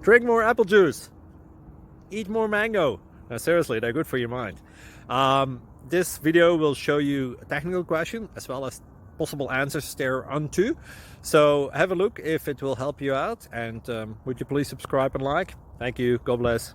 Drink more apple juice. Eat more mango. No, seriously, they're good for your mind. This video will show you a technical question as well as possible answers thereunto. So have a look if it will help you out, and would you please subscribe and like? Thank you. God bless.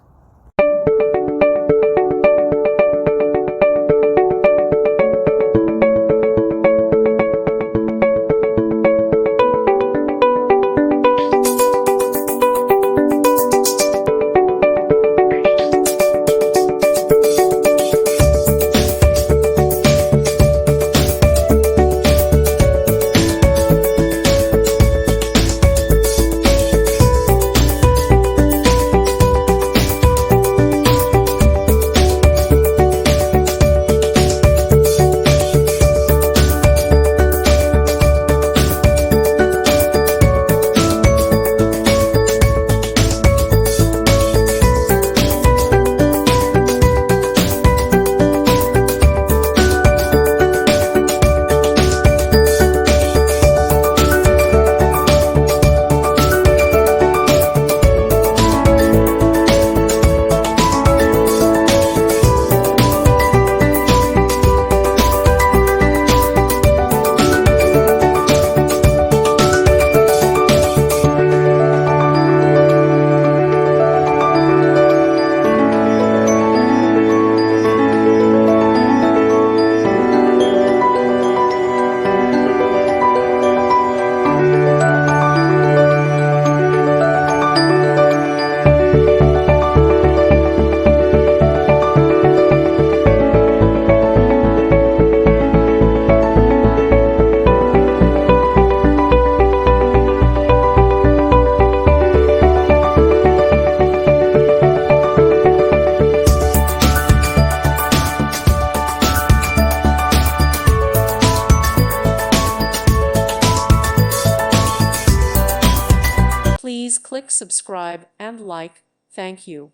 Please click subscribe and like. Thank you.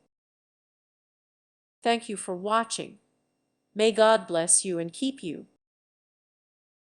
Thank you for watching. May God bless you and keep you.